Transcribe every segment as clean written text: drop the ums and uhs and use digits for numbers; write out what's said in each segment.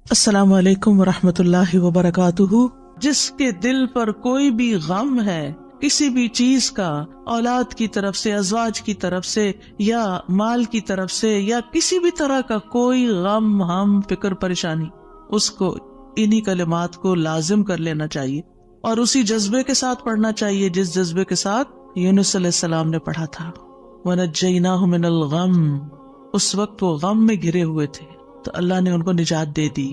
السلام علیکم ورحمۃ اللہ وبرکاتہ۔ جس کے دل پر کوئی بھی غم ہے کسی بھی چیز کا، اولاد کی طرف سے، ازواج کی طرف سے، یا مال کی طرف سے، یا کسی بھی طرح کا کوئی غم، ہم، فکر، پریشانی، اس کو انہی کلمات کو لازم کر لینا چاہیے اور اسی جذبے کے ساتھ پڑھنا چاہیے جس جذبے کے ساتھ یونس علیہ السلام نے پڑھا تھا۔ وَنَجَّيْنَاهُ مِنَ الْغَمِّ، اس وقت وہ غم میں گھرے ہوئے تھے تو اللہ نے ان کو نجات دے دی۔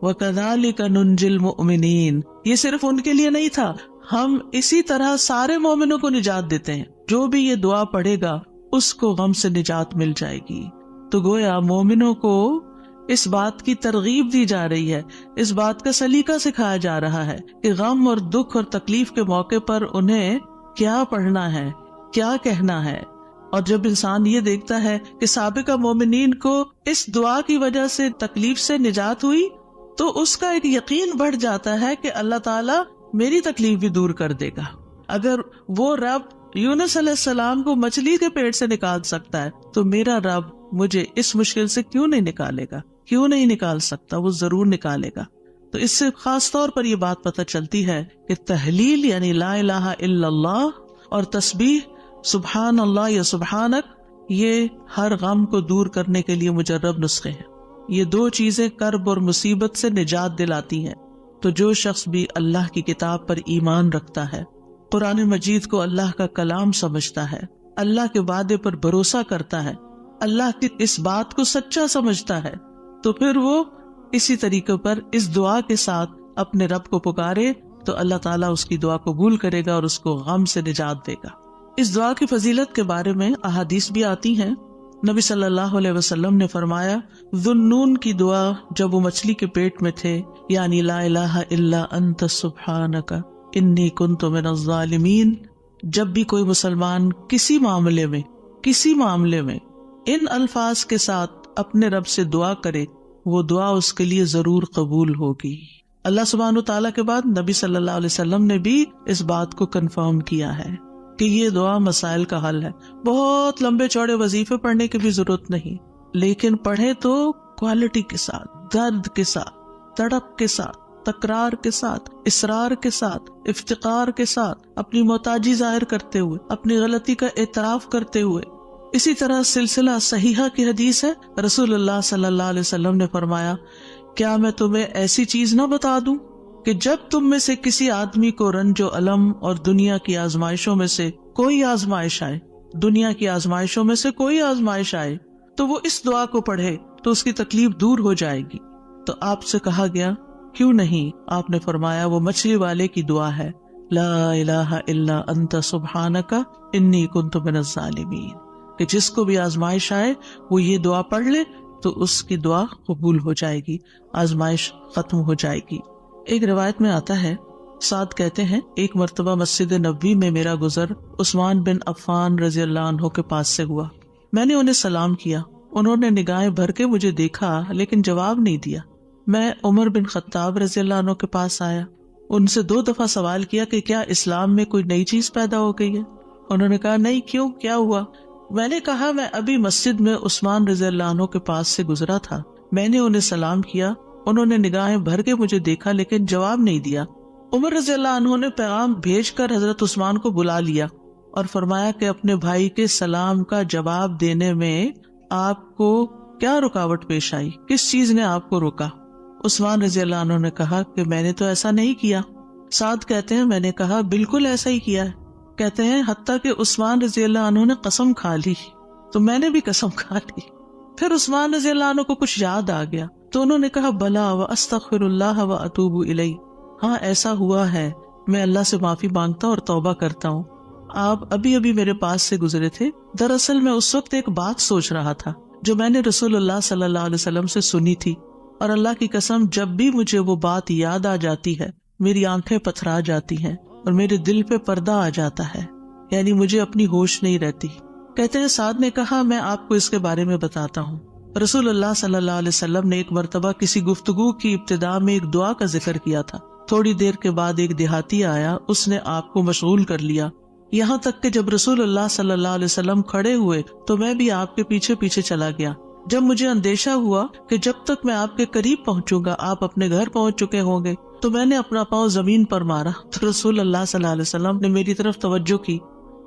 وَكَذَلِكَ نُنْجِي الْمُؤْمِنِينَ، یہ صرف ان کے لیے نہیں تھا، ہم اسی طرح سارے مومنوں کو نجات دیتے ہیں۔ جو بھی یہ دعا پڑھے گا اس کو غم سے نجات مل جائے گی۔ تو گویا مومنوں کو اس بات کی ترغیب دی جا رہی ہے، اس بات کا سلیقہ سکھایا جا رہا ہے کہ غم اور دکھ اور تکلیف کے موقع پر انہیں کیا پڑھنا ہے، کیا کہنا ہے۔ اور جب انسان یہ دیکھتا ہے کہ سابقہ مومنین کو اس دعا کی وجہ سے تکلیف سے نجات ہوئی تو اس کا ایک یقین بڑھ جاتا ہے کہ اللہ تعالیٰ میری تکلیف بھی دور کر دے گا۔ اگر وہ رب یونس علیہ السلام کو مچھلی کے پیٹ سے نکال سکتا ہے تو میرا رب مجھے اس مشکل سے کیوں نہیں نکالے گا، کیوں نہیں نکال سکتا، وہ ضرور نکالے گا۔ تو اس سے خاص طور پر یہ بات پتہ چلتی ہے کہ تحلیل یعنی لا الہ الا اللہ اور تسبیح سبحان اللہ یا سبحانک، یہ ہر غم کو دور کرنے کے لیے مجرب نسخے ہیں۔ یہ دو چیزیں کرب اور مصیبت سے نجات دلاتی ہیں۔ تو جو شخص بھی اللہ کی کتاب پر ایمان رکھتا ہے، قرآن مجید کو اللہ کا کلام سمجھتا ہے، اللہ کے وعدے پر بھروسہ کرتا ہے، اللہ کی اس بات کو سچا سمجھتا ہے، تو پھر وہ اسی طریقے پر اس دعا کے ساتھ اپنے رب کو پکارے تو اللہ تعالیٰ اس کی دعا قبول کرے گا اور اس کو غم سے نجات دے گا۔ اس دعا کی فضیلت کے بارے میں احادیث بھی آتی ہیں۔ نبی صلی اللہ علیہ وسلم نے فرمایا، ذُنُّون کی دعا جب وہ مچھلی کے پیٹ میں تھے، یعنی لا الہ الا انت سبحانک انی کنت من الظالمین، جب بھی کوئی مسلمان کسی معاملے میں ان الفاظ کے ساتھ اپنے رب سے دعا کرے، وہ دعا اس کے لیے ضرور قبول ہوگی۔ اللہ سبحانہ وتعالیٰ کے بعد نبی صلی اللہ علیہ وسلم نے بھی اس بات کو کنفرم کیا ہے کہ یہ دعا مسائل کا حل ہے۔ بہت لمبے چوڑے وظیفے پڑھنے کی بھی ضرورت نہیں، لیکن پڑھے تو کوالٹی کے ساتھ، درد کے ساتھ، تڑپ کے ساتھ، تکرار کے ساتھ، اصرار کے ساتھ، افتقار کے ساتھ، اپنی محتاجی ظاہر کرتے ہوئے، اپنی غلطی کا اعتراف کرتے ہوئے۔ اسی طرح سلسلہ صحیحہ کی حدیث ہے، رسول اللہ صلی اللہ علیہ وسلم نے فرمایا، کیا میں تمہیں ایسی چیز نہ بتا دوں کہ جب تم میں سے کسی آدمی کو رنج و الم اور دنیا کی آزمائشوں میں سے کوئی آزمائش آئے تو وہ اس دعا کو پڑھے تو اس کی تکلیف دور ہو جائے گی۔ تو آپ سے کہا گیا کیوں نہیں؟ آپ نے فرمایا وہ مچھلی والے کی دعا ہے، لا الہ الا انت سبحانک انی کنت من الظالمین، کہ جس کو بھی آزمائش آئے وہ یہ دعا پڑھ لے تو اس کی دعا قبول ہو جائے گی، آزمائش ختم ہو جائے گی۔ ایک روایت میں آتا ہے، سعد کہتے ہیں، ایک مرتبہ مسجد نبوی میں میرا گزر عثمان بن عفان رضی اللہ عنہ کے پاس سے ہوا۔ میں نے انہیں سلام کیا، انہوں نے نگاہیں بھر کے مجھے دیکھا لیکن جواب نہیں دیا۔ میں عمر بن خطاب رضی اللہ عنہ کے پاس آیا، ان سے 2 دفعہ سوال کیا کہ کیا اسلام میں کوئی نئی چیز پیدا ہو گئی ہے؟ انہوں نے کہا نہیں، کیوں، کیا ہوا؟ میں نے کہا میں ابھی مسجد میں عثمان رضی اللہ عنہ کے پاس سے گزرا تھا، میں نے انہیں سلام کیا، انہوں نے نگاہیں بھر کے مجھے دیکھا لیکن جواب نہیں دیا۔ عمر رضی اللہ عنہ نے پیغام بھیج کر حضرت عثمان کو بلا لیا اور فرمایا کہ اپنے بھائی کے سلام کا جواب دینے میں آپ کو کیا رکاوٹ پیش آئی، کس چیز نے آپ کو روکا؟ عثمان رضی اللہ عنہ نے کہا کہ میں نے تو ایسا نہیں کیا۔ سعد کہتے ہیں میں نے کہا بالکل ایسا ہی کیا ہے۔ کہتے ہیں حتیٰ کہ عثمان رضی اللہ عنہ نے قسم کھا لی تو میں نے بھی قسم کھا لی۔ پھر عثمان رضی اللہ عنہ کو کچھ یاد آ گیا تو انہوں نے کہا بلا واستغفر اللہ واتوب الیہ، ہاں ایسا ہوا ہے، میں اللہ سے معافی مانگتا اور توبہ کرتا ہوں۔ آپ ابھی میرے پاس سے گزرے تھے، دراصل میں اس وقت ایک بات سوچ رہا تھا جو میں نے رسول اللہ صلی اللہ علیہ وسلم سے سنی تھی، اور اللہ کی قسم جب بھی مجھے وہ بات یاد آ جاتی ہے میری آنکھیں پتھرا جاتی ہیں اور میرے دل پہ پردہ آ جاتا ہے، یعنی مجھے اپنی ہوش نہیں رہتی۔ کہتے ہیں سعد نے کہا میں آپ کو اس کے بارے میں بتاتا ہوں۔ رسول اللہ صلی اللہ علیہ وسلم نے ایک مرتبہ کسی گفتگو کی ابتدا میں ایک دعا کا ذکر کیا تھا۔ تھوڑی دیر کے بعد ایک دیہاتی آیا، اس نے آپ کو مشغول کر لیا، یہاں تک کہ جب رسول اللہ صلی اللہ علیہ وسلم کھڑے ہوئے تو میں بھی آپ کے پیچھے پیچھے چلا گیا۔ جب مجھے اندیشہ ہوا کہ جب تک میں آپ کے قریب پہنچوں گا آپ اپنے گھر پہنچ چکے ہوں گے تو میں نے اپنا پاؤں زمین پر مارا تو رسول اللہ صلی اللہ علیہ وسلم نے میری طرف توجہ کی.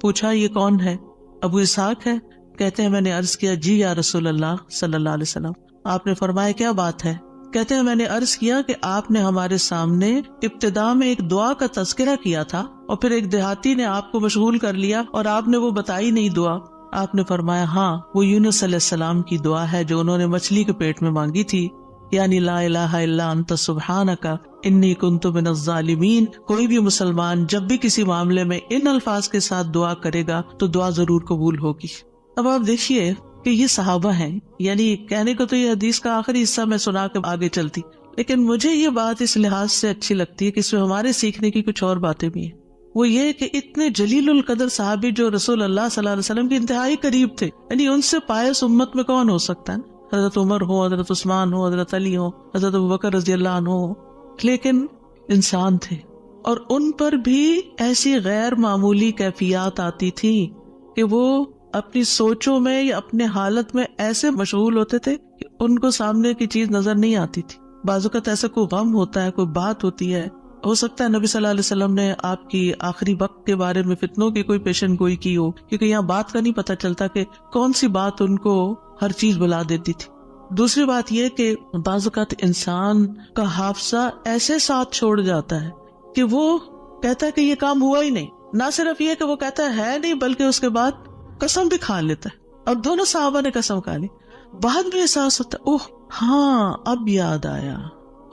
پوچھا یہ کون ہے؟ ابو اسحاق ہے. کہتے ہیں میں نے عرض کیا جی یا رسول اللہ صلی اللہ علیہ وسلم. آپ نے فرمایا کیا بات ہے؟ کہتے ہیں میں نے عرض کیا کہ آپ نے ہمارے سامنے ابتدا میں ایک دعا کا تذکرہ کیا تھا اور پھر ایک دیہاتی نے آپ کو مشغول کر لیا اور آپ نے وہ بتائی نہیں دعا. آپ نے فرمایا ہاں وہ یونس علیہ السلام کی دعا ہے جو انہوں نے مچھلی کے پیٹ میں مانگی تھی، یعنی لا الہ الا انت سبحانک انی کنت من الظالمین. کوئی بھی مسلمان جب بھی کسی معاملے میں ان الفاظ کے ساتھ دعا کرے گا تو دعا ضرور قبول ہوگی. اب آپ دیکھیے کہ یہ صحابہ ہیں، یعنی کہنے کو تو یہ حدیث کا آخری حصہ میں سنا کے آگے چلتی، لیکن مجھے یہ بات اس لحاظ سے اچھی لگتی ہے کہ اس میں ہمارے سیکھنے کی کچھ اور باتیں بھی ہیں. وہ یہ کہ اتنے جلیل القدر صحابی جو رسول اللہ صلی اللہ علیہ وسلم کے انتہائی قریب تھے، یعنی ان سے پائس امت میں کون ہو سکتا ہے؟ حضرت عمر ہو، حضرت عثمان ہو، حضرت علی ہو، حضرت ابوبکر رضی اللہ عنہ ہو، لیکن انسان تھے اور ان پر بھی ایسی غیر معمولی کیفیات آتی تھی کہ وہ اپنی سوچوں میں یا اپنے حالت میں ایسے مشغول ہوتے تھے کہ ان کو سامنے کی چیز نظر نہیں آتی تھی. بعض اوقات ایسا کوئی غم ہوتا ہے، کوئی بات ہوتی ہے، ہو سکتا ہے نبی صلی اللہ علیہ وسلم نے آپ کی آخری وقت کے بارے میں فتنوں کی کوئی پیشن گوئی کی ہو، کیونکہ یہاں بات کا نہیں پتہ چلتا کہ کون سی بات ان کو ہر چیز بلا دیتی تھی. دوسری بات یہ کہ بعض اوقات انسان کا حافظہ ایسے ساتھ چھوڑ جاتا ہے کہ وہ کہتا ہے کہ یہ کام ہوا ہی نہیں. نہ صرف یہ کہ وہ کہتا ہے نہیں، بلکہ اس کے بعد قسم بھی کھا لیتا ہے. اور دونوں صحابہ نے قسم کھا لی، بعد میں احساس ہوتا ہے اوہ ہاں اب یاد آیا.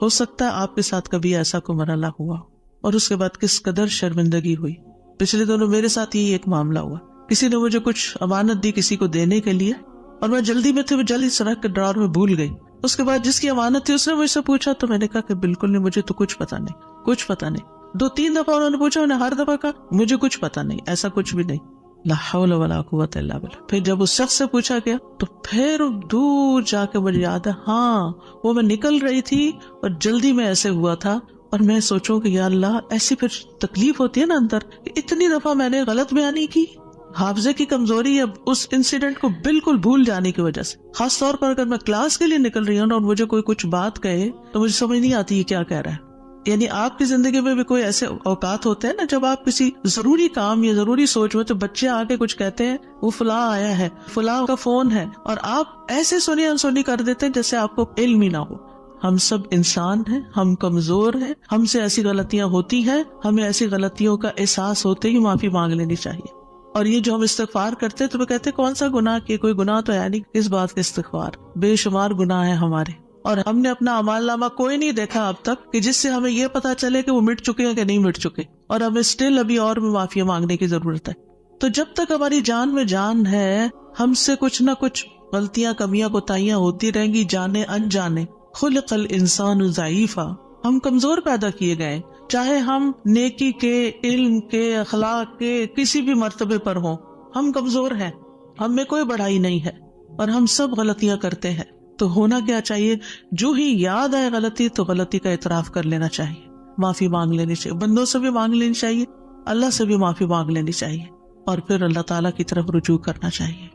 ہو سکتا ہے آپ کے ساتھ کبھی ایسا کوئی مرحلہ ہوا اور اس کے بعد کس قدر شرمندگی ہوئی. پچھلے دنوں میرے ساتھ یہی ایک معاملہ ہوا. کسی نے مجھے کچھ امانت دی کسی کو دینے کے لیے اور میں جلدی میں تھی، وہ جلدی سے رکھ کے ڈرار میں بھول گئی. اس کے بعد جس کی امانت تھی اس نے مجھ سے پوچھا تو میں نے کہا کہ بالکل نہیں، مجھے تو کچھ پتا نہیں، کچھ پتا نہیں. 2-3 دفعہ انہوں نے پوچھا، انہوں نے ہر دفعہ کہا مجھے کچھ پتا نہیں، ایسا کچھ بھی نہیں. لا حول ولا قوت الا باللہ. پھر جب اس شخص سے پوچھا گیا تو پھر دور جا کے مجھے یاد ہے ہاں وہ میں نکل رہی تھی اور جلدی میں ایسے ہوا تھا. اور میں سوچوں کہ یا اللہ ایسی پھر تکلیف ہوتی ہے نا اندر کہ اتنی دفعہ میں نے غلط بیانی کی. حافظے کی کمزوری ہے اس انسیڈنٹ کو بالکل بھول جانے کی وجہ سے. خاص طور پر اگر میں کلاس کے لیے نکل رہی ہوں اور مجھے کوئی کچھ بات کہے تو مجھے سمجھ نہیں آتی یہ کیا کہہ رہا ہے. یعنی آپ کی زندگی میں بھی کوئی ایسے اوقات ہوتے ہیں نا جب آپ کسی ضروری کام یا ضروری سوچ میں تو بچے آ کے کچھ کہتے ہیں وہ فلاں آیا ہے، فلاں کا فون ہے، اور آپ ایسے سنی انسنی کر دیتے ہیں جیسے آپ کو علم ہی نہ ہو. ہم سب انسان ہیں، ہم کمزور ہیں، ہم سے ایسی غلطیاں ہوتی ہیں، ہمیں ایسی غلطیوں کا احساس ہوتے ہی معافی مانگ لینی چاہیے. اور یہ جو ہم استغفار کرتے تو وہ کہتے کون سا گناہ کیا، کوئی گناہ تو ہے نہیں، اس بات کا استغفار. بے شمار گناہ ہیں ہمارے اور ہم نے اپنا اعمال نامہ کوئی نہیں دیکھا اب تک کہ جس سے ہمیں یہ پتا چلے کہ وہ مٹ چکے ہیں کہ نہیں مٹ چکے، اور ہمیں اسٹل ابھی اور بھی معافی مانگنے کی ضرورت ہے. تو جب تک ہماری جان میں جان ہے ہم سے کچھ نہ کچھ غلطیاں، کمیاں، کوتاہیاں ہوتی رہیں گی، جانے انجانے. خلق الانسان ضعیفا، ہم کمزور پیدا کیے گئے، چاہے ہم نیکی کے، علم کے، اخلاق کے کسی بھی مرتبے پر ہوں، ہم کمزور ہیں، ہم میں کوئی بڑائی نہیں ہے اور ہم سب غلطیاں کرتے ہیں. تو ہونا کیا چاہیے؟ جو ہی یاد آئے غلطی تو غلطی کا اعتراف کر لینا چاہیے، معافی مانگ لینی چاہیے. بندوں سے بھی مانگ لینی چاہیے، اللہ سے بھی معافی مانگ لینی چاہیے، اور پھر اللہ تعالیٰ کی طرف رجوع کرنا چاہیے.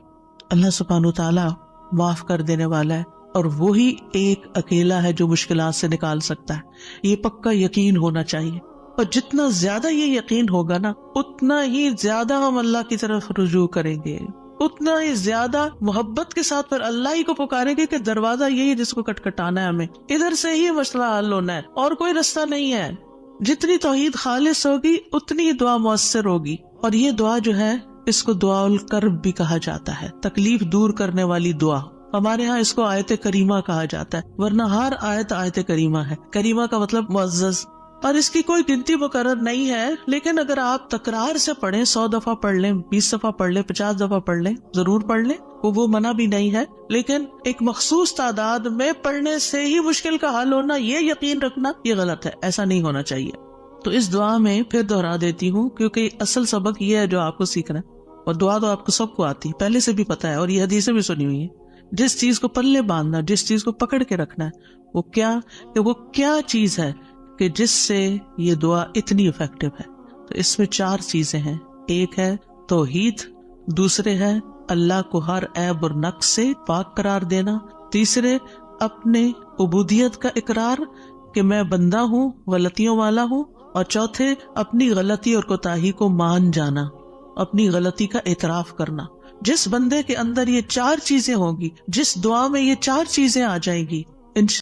اللہ سبحانہ تعالیٰ معاف کر دینے والا ہے اور وہی ایک اکیلا ہے جو مشکلات سے نکال سکتا ہے. یہ پکا یقین ہونا چاہیے، اور جتنا زیادہ یہ یقین ہوگا نا اتنا ہی زیادہ ہم اللہ کی طرف رجوع کریں گے، اتنا ہی زیادہ محبت کے ساتھ پر اللہ ہی کو پکاریں گے کہ دروازہ یہی ہے جس کو کٹکھٹانا ہے، ہمیں ادھر سے ہی مسئلہ حل ہونا ہے اور کوئی رستہ نہیں ہے. جتنی توحید خالص ہوگی اتنی دعا مؤثر ہوگی. اور یہ دعا جو ہے اس کو دعا الکرب بھی کہا جاتا ہے، تکلیف دور کرنے والی دعا. ہمارے ہاں اس کو آیت کریمہ کہا جاتا ہے، ورنہ ہر آیت کریمہ ہے. کریمہ کا مطلب معزز، اور اس کی کوئی گنتی مقرر نہیں ہے، لیکن اگر آپ تکرار سے پڑھیں، 100 دفعہ پڑھ لیں، 20 دفعہ پڑھ لیں، 50 دفعہ پڑھ لیں، ضرور پڑھ لیں، وہ منع بھی نہیں ہے. لیکن ایک مخصوص تعداد میں پڑھنے سے ہی مشکل کا حل ہونا، یہ یقین رکھنا یہ غلط ہے، ایسا نہیں ہونا چاہیے. تو اس دعا میں پھر دہرا دیتی ہوں کیونکہ اصل سبق یہ ہے جو آپ کو سیکھنا ہے، اور دعا تو آپ کو سب کو آتی ہے، پہلے سے بھی پتا ہے اور یہ حدیثیں بھی سنی ہوئی ہیں. جس چیز کو پلے باندھنا، جس چیز کو پکڑ کے رکھنا ہے وہ کیا چیز ہے کہ جس سے یہ دعا اتنی افیکٹو ہے. تو اس میں 4 چیزیں ہیں. ایک ہے توحید، دوسرے ہے اللہ کو ہر عیب اور نقص سے پاک قرار دینا. تیسرے اپنے عبودیت کا اقرار کہ میں بندہ ہوں، غلطیوں والا ہوں. اور چوتھے اپنی غلطی اور کوتاہی کو مان جانا، اپنی غلطی کا اعتراف کرنا. جس بندے کے اندر یہ چار چیزیں ہوں گی، جس دعا میں یہ چار چیزیں آ جائیں گی،